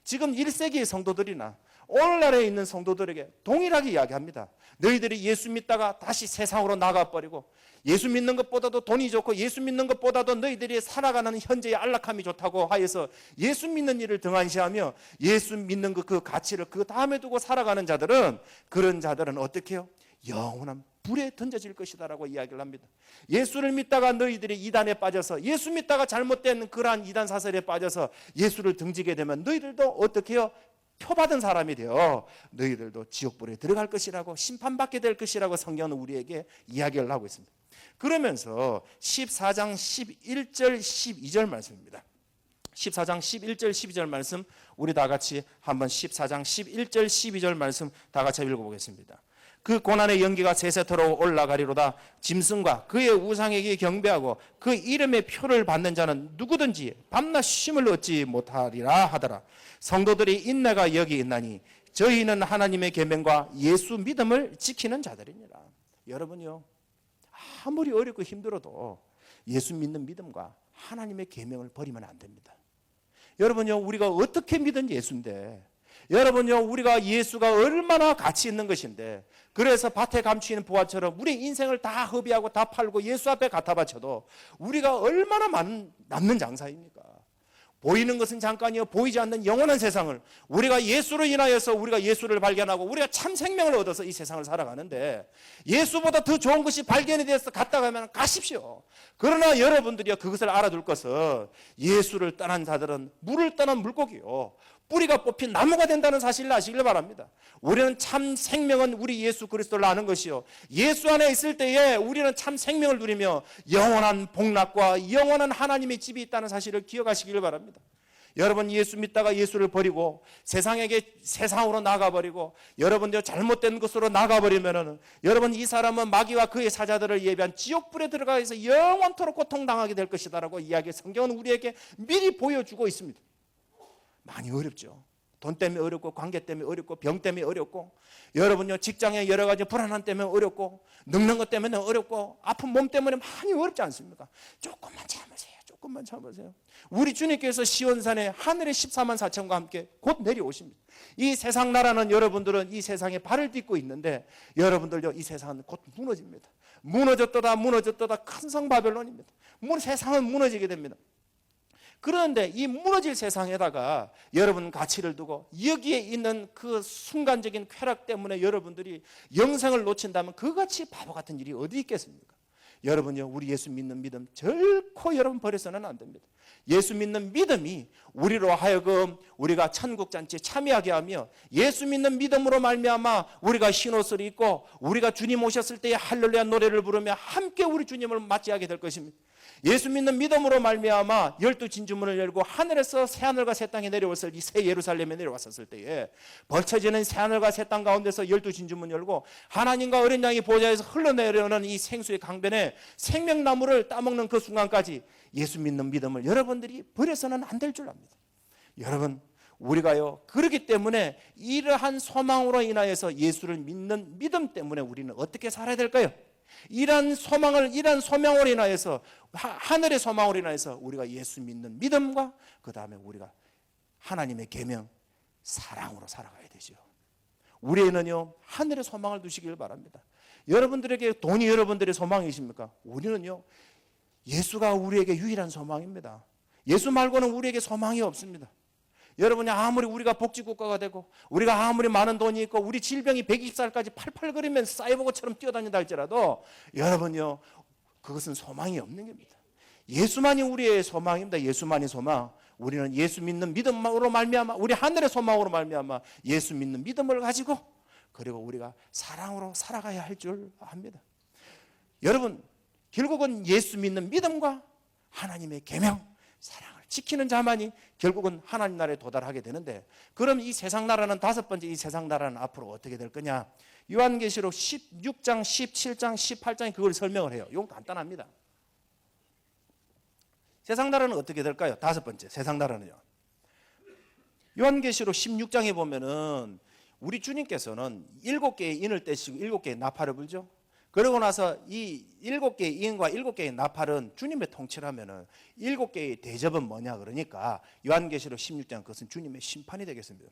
[SPEAKER 1] 지금 1세기의 성도들이나 오늘날에 있는 성도들에게 동일하게 이야기합니다. 너희들이 예수 믿다가 다시 세상으로 나가버리고 예수 믿는 것보다도 돈이 좋고 예수 믿는 것보다도 너희들이 살아가는 현재의 안락함이 좋다고 하여서 예수 믿는 일을 등한시하며 예수 믿는 그 가치를 그 다음에 두고 살아가는 자들은 그런 자들은 어떻게 해요? 영원한 불에 던져질 것이다라고 이야기를 합니다. 예수를 믿다가 너희들이 이단에 빠져서 예수 믿다가 잘못된 그러한 이단 사설에 빠져서 예수를 등지게 되면 너희들도 어떻게 해요? 표받은 사람이 되어 너희들도 지옥불에 들어갈 것이라고 심판받게 될 것이라고 성경은 우리에게 이야기를 하고 있습니다. 그러면서 14장 11절 12절 말씀입니다. 14장 11절 12절 말씀 우리 다 같이 한번 14장 11절 12절 말씀 다 같이 읽어보겠습니다. 그 고난의 연기가 세세토록 올라가리로다. 짐승과 그의 우상에게 경배하고 그 이름의 표를 받는 자는 누구든지 밤낮 쉼을 얻지 못하리라 하더라. 성도들이 인내가 여기 있나니 저희는 하나님의 계명과 예수 믿음을 지키는 자들이니라. 여러분요, 아무리 어렵고 힘들어도 예수 믿는 믿음과 하나님의 계명을 버리면 안 됩니다. 여러분요, 우리가 어떻게 믿은 예수인데, 여러분요, 우리가 예수가 얼마나 가치 있는 것인데, 그래서 밭에 감추이는 보화처럼 우리 인생을 다 허비하고 다 팔고 예수 앞에 갖다 바쳐도 우리가 얼마나 남는 장사입니까? 보이는 것은 잠깐이요, 보이지 않는 영원한 세상을 우리가 예수로 인하여서 우리가 예수를 발견하고 우리가 참 생명을 얻어서 이 세상을 살아가는데, 예수보다 더 좋은 것이 발견이 돼서 갔다 가면 가십시오. 그러나 여러분들이 그것을 알아둘 것은 예수를 떠난 자들은 물을 떠난 물고기요, 뿌리가 뽑힌 나무가 된다는 사실을 아시길 바랍니다. 우리는 참 생명은 우리 예수 그리스도를 아는 것이요, 예수 안에 있을 때에 우리는 참 생명을 누리며 영원한 복락과 영원한 하나님의 집이 있다는 사실을 기억하시길 바랍니다. 여러분, 예수 믿다가 예수를 버리고 세상으로 나가버리고 여러분들 잘못된 것으로 나가버리면은 여러분, 이 사람은 마귀와 그의 사자들을 예비한 지옥불에 들어가서 영원토록 고통당하게 될 것이다라고 이야기, 성경은 우리에게 미리 보여주고 있습니다. 많이 어렵죠. 돈 때문에 어렵고, 관계 때문에 어렵고, 병 때문에 어렵고, 여러분요, 직장에 여러 가지 불안함 때문에 어렵고, 늙는 것 때문에 어렵고, 아픈 몸 때문에 많이 어렵지 않습니까? 조금만 참으세요. 조금만 참으세요. 우리 주님께서 시온산에 하늘의 14만 4천과 함께 곧 내려오십니다. 이 세상 나라는, 여러분들은 이 세상에 발을 딛고 있는데, 여러분들요, 이 세상은 곧 무너집니다. 무너졌도다 큰 성 바벨론입니다. 세상은 무너지게 됩니다. 그런데 이 무너질 세상에다가 여러분 가치를 두고 여기에 있는 그 순간적인 쾌락 때문에 여러분들이 영생을 놓친다면 그같이 바보 같은 일이 어디 있겠습니까? 여러분요, 우리 예수 믿는 믿음 결코 여러분 버려서는 안 됩니다. 예수 믿는 믿음이 우리로 하여금 우리가 천국잔치에 참여하게 하며, 예수 믿는 믿음으로 말미암아 우리가 흰옷을 입고 우리가 주님 오셨을 때에 할렐루야 노래를 부르며 함께 우리 주님을 맞이하게 될 것입니다. 예수 믿는 믿음으로 말미암아 12진주문을 열고 하늘에서 새하늘과 새 땅에 내려왔을 이 새 예루살렘에 내려왔었을 때에 벌쳐지는 새하늘과 새 땅 가운데서 12진주문 열고 하나님과 어린 양의 보좌에서 흘러내려오는 이 생수의 강변에 생명나무를 따먹는 그 순간까지 예수 믿는 믿음을 여러분들이 버려서는 안 될 줄 압니다. 여러분, 우리가요, 그렇기 때문에 이러한 소망으로 인하여서 예수를 믿는 믿음 때문에 우리는 어떻게 살아야 될까요? 이러한 소망으로 인하여서, 하늘의 소망으로 인하여서 우리가 예수 믿는 믿음과 그 다음에 우리가 하나님의 계명, 사랑으로 살아가야 되죠. 우리는요, 하늘의 소망을 두시길 바랍니다. 여러분들에게 돈이 여러분들의 소망이십니까? 우리는요, 예수가 우리에게 유일한 소망입니다. 예수 말고는 우리에게 소망이 없습니다. 여러분이 아무리 우리가 복지국가가 되고 우리가 아무리 많은 돈이 있고 우리 질병이 120살까지 팔팔거리면 사이보그처럼 뛰어다닌다 할지라도 여러분요, 그것은 소망이 없는 겁니다. 예수만이 우리의 소망입니다. 예수만이 소망. 우리는 예수 믿는 믿음으로 말미암아, 우리 하늘의 소망으로 말미암아 예수 믿는 믿음을 가지고, 그리고 우리가 사랑으로 살아가야 할 줄 압니다. 여러분, 결국은 예수 믿는 믿음과 하나님의 계명, 사랑을 지키는 자만이 결국은 하나님 나라에 도달하게 되는데, 그럼 이 세상 나라는, 다섯 번째 이 세상 나라는 앞으로 어떻게 될 거냐? 요한계시록 16장, 17장, 18장에 그걸 설명을 해요. 이건 간단합니다. 세상 나라는 어떻게 될까요? 다섯 번째, 세상 나라는요, 요한계시록 16장에 보면은 우리 주님께서는 7개의 인을 떼시고 7개의 나팔을 불죠. 그러고 나서 이 7개의 인과 7개의 나팔은 주님의 통치라면은 7개의 대접은 뭐냐 그러니까 요한계시록 16장 그것은 주님의 심판이 되겠습니다.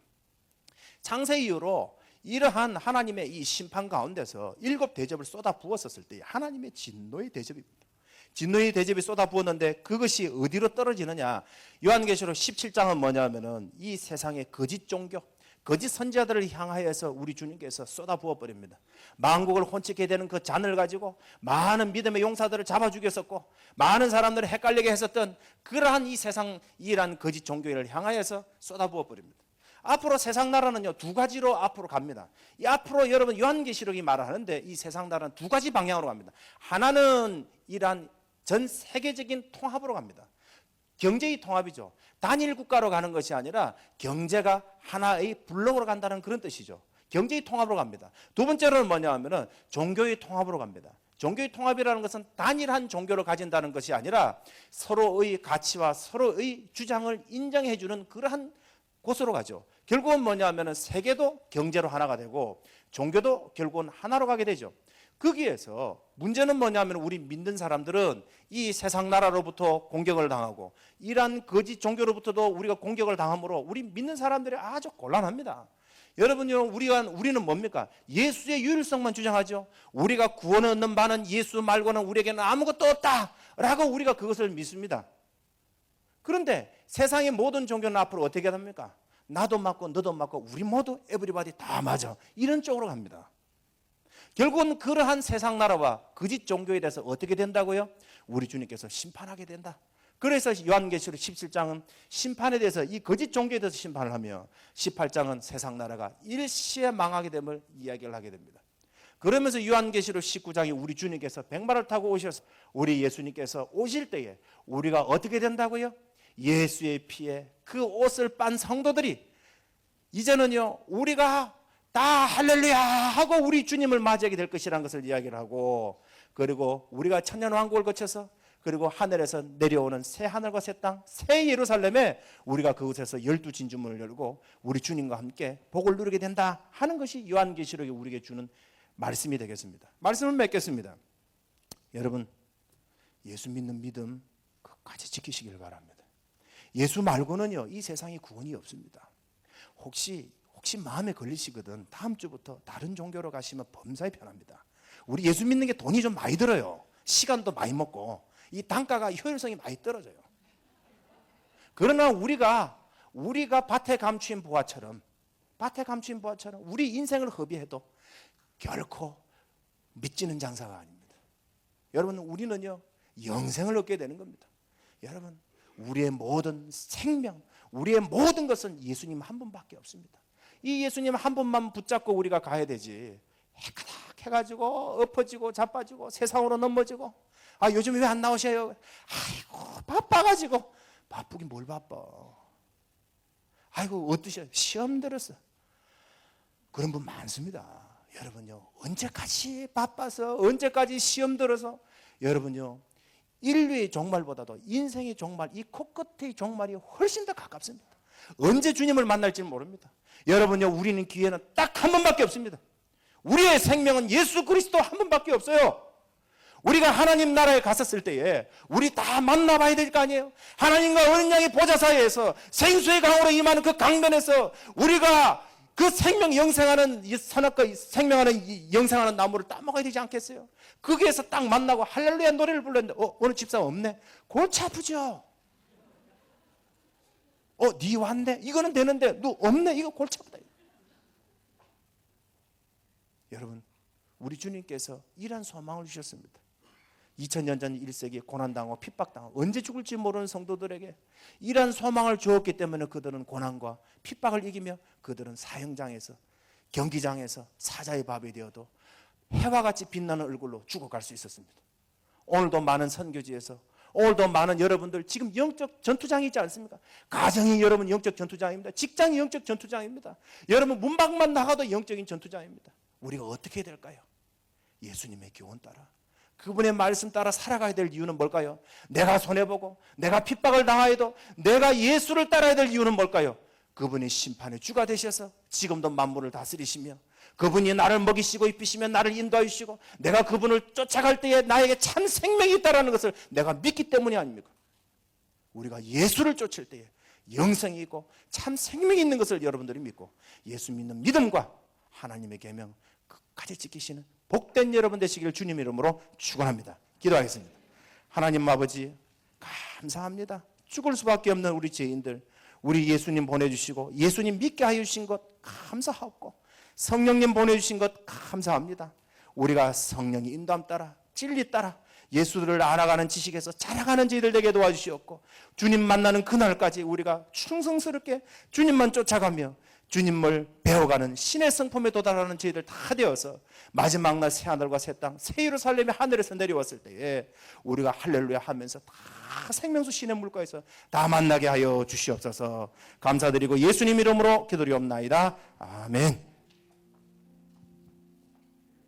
[SPEAKER 1] 창세 이후로 이러한 하나님의 이 심판 가운데서 7 대접을 쏟아 부었었을 때 하나님의 진노의 대접입니다. 진노의 대접이 쏟아 부었는데 그것이 어디로 떨어지느냐? 요한계시록 17장은 뭐냐면은 이 세상의 거짓 종교, 거짓 선지자들을 향하여서 우리 주님께서 쏟아 부어 버립니다. 만국을 혼치게 되는 그 잔을 가지고 많은 믿음의 용사들을 잡아 죽였었고 많은 사람들을 헷갈리게 했었던 그러한 이 세상 이란 거짓 종교를 향하여서 쏟아 부어 버립니다. 앞으로 세상 나라는요 2가지로 앞으로 갑니다. 이 앞으로 여러분 요한계시록이 말하는데 이 세상 나라는 2가지 방향으로 갑니다. 하나는 이란 전 세계적인 통합으로 갑니다. 경제의 통합이죠. 단일 국가로 가는 것이 아니라 경제가 하나의 블록으로 간다는 그런 뜻이죠. 경제의 통합으로 갑니다. 두 번째로는 뭐냐 하면은 종교의 통합으로 갑니다. 종교의 통합이라는 것은 단일한 종교를 가진다는 것이 아니라 서로의 가치와 서로의 주장을 인정해 주는 그러한 곳으로 가죠. 결국은 뭐냐 하면은 세계도 경제로 하나가 되고 종교도 결국은 하나로 가게 되죠. 거기에서 문제는 뭐냐면 우리 믿는 사람들은 이 세상 나라로부터 공격을 당하고 이러한 거짓 종교로부터도 우리가 공격을 당함으로 우리 믿는 사람들이 아주 곤란합니다. 여러분요, 우리는 뭡니까? 예수의 유일성만 주장하죠. 우리가 구원 얻는 바는 예수 말고는 우리에게는 아무것도 없다라고 우리가 그것을 믿습니다. 그런데 세상의 모든 종교는 앞으로 어떻게 됩니까? 나도 맞고 너도 맞고 우리 모두 에브리바디 다 맞아, 이런 쪽으로 갑니다. 결국은 그러한 세상 나라와 거짓 종교에 대해서 어떻게 된다고요? 우리 주님께서 심판하게 된다. 그래서 요한계시록 17장은 심판에 대해서 이 거짓 종교에 대해서 심판을 하며 18장은 세상 나라가 일시에 망하게 됨을 이야기를 하게 됩니다. 그러면서 요한계시록 19장에 우리 주님께서 백마를 타고 오셔서 우리 예수님께서 오실 때에 우리가 어떻게 된다고요? 예수의 피에 그 옷을 빤 성도들이 이제는요 우리가 다 할렐루야 하고 우리 주님을 맞이하게 될 것이라는 것을 이야기를 하고, 그리고 우리가 천년왕국을 거쳐서 그리고 하늘에서 내려오는 새 하늘과 새 땅, 새 예루살렘에 우리가 그곳에서 12진주문을 열고 우리 주님과 함께 복을 누리게 된다 하는 것이 요한계시록이 우리에게 주는 말씀이 되겠습니다. 말씀을 맺겠습니다. 여러분, 예수 믿는 믿음 끝까지 지키시길 바랍니다. 예수 말고는요 이 세상에 구원이 없습니다. 혹시 마음에 걸리시거든 다음 주부터 다른 종교로 가시면 범사에 편합니다. 우리 예수 믿는 게 돈이 좀 많이 들어요. 시간도 많이 먹고 이 단가가 효율성이 많이 떨어져요. 그러나 우리가 밭에 감추인 보화처럼 우리 인생을 허비해도 결코 미치는 장사가 아닙니다. 여러분, 우리는요 영생을 얻게 되는 겁니다. 여러분, 우리의 모든 생명, 우리의 모든 것은 예수님 한 분밖에 없습니다. 이 예수님 한 분만 붙잡고 우리가 가야 되지, 해가닥 해가지고 엎어지고 자빠지고 세상으로 넘어지고, 아 요즘 왜 안 나오셔요? 아이고 바빠가지고. 바쁘긴 뭘 바빠. 아이고 어떠셔요? 시험 들었어. 그런 분 많습니다. 여러분요, 언제까지 바빠서 언제까지 시험 들어서, 여러분요 인류의 종말보다도 인생의 종말, 이 코끝의 종말이 훨씬 더 가깝습니다. 언제 주님을 만날지는 모릅니다. 여러분요, 우리는 기회는 딱 한 번밖에 없습니다. 우리의 생명은 예수 그리스도 한 번밖에 없어요. 우리가 하나님 나라에 갔었을 때에 우리 다 만나봐야 될 거 아니에요. 하나님과 어린 양의 보좌 사이에서 생수의 강으로 임하는 그 강변에서 우리가 그 생명 영생하는 이 선악과 생명하는 영생하는 나무를 따먹어야 되지 않겠어요? 거기에서 딱 만나고 할렐루야 노래를 불렀는데 오늘 집사 없네? 골치 아프죠? 니 왔네? 이거는 되는데 너 없네? 이거 골치 아프다. 여러분, 우리 주님께서 이런 소망을 주셨습니다. 2000년 전 1세기에 고난당하고 핍박당하고 언제 죽을지 모르는 성도들에게 이러한 소망을 주었기 때문에 그들은 고난과 핍박을 이기며 그들은 사형장에서, 경기장에서 사자의 밥이 되어도 해와 같이 빛나는 얼굴로 죽어갈 수 있었습니다. 오늘도 많은 선교지에서, 오늘도 많은 여러분들 지금 영적 전투장이 있지 않습니까? 가정이 여러분 영적 전투장입니다. 직장이 영적 전투장입니다. 여러분 문밖만 나가도 영적인 전투장입니다. 우리가 어떻게 해야 될까요? 예수님의 교훈 따라, 그분의 말씀 따라 살아가야 될 이유는 뭘까요? 내가 손해보고 내가 핍박을 당하여도 내가 예수를 따라야 될 이유는 뭘까요? 그분이 심판의 주가 되셔서 지금도 만물을 다스리시며 그분이 나를 먹이시고 입히시며 나를 인도하여 주시고 내가 그분을 쫓아갈 때에 나에게 참 생명이 있다는 것을 내가 믿기 때문이 아닙니까? 우리가 예수를 쫓을 때에 영생이 있고 참 생명이 있는 것을 여러분들이 믿고 예수 믿는 믿음과 하나님의 계명 끝까지 지키시는 복된 여러분 되시기를 주님 이름으로 축원합니다. 기도하겠습니다. 하나님 아버지 감사합니다. 죽을 수밖에 없는 우리 죄인들 우리 예수님 보내주시고 예수님 믿게 하여 주신 것 감사하고 성령님 보내주신 것 감사합니다. 우리가 성령이 인도함 따라 진리 따라 예수를 알아가는 지식에서 자라가는 저희들 되게 도와주시옵고 주님 만나는 그날까지 우리가 충성스럽게 주님만 쫓아가며 주님을 배워가는 신의 성품에 도달하는 저희들 다 되어서 마지막 날 새하늘과 새 땅 새 예루살렘이 하늘에서 내려왔을 때에 우리가 할렐루야 하면서 다 생명수 신의 물가에서 다 만나게 하여 주시옵소서. 감사드리고 예수님 이름으로 기도리옵나이다. 아멘.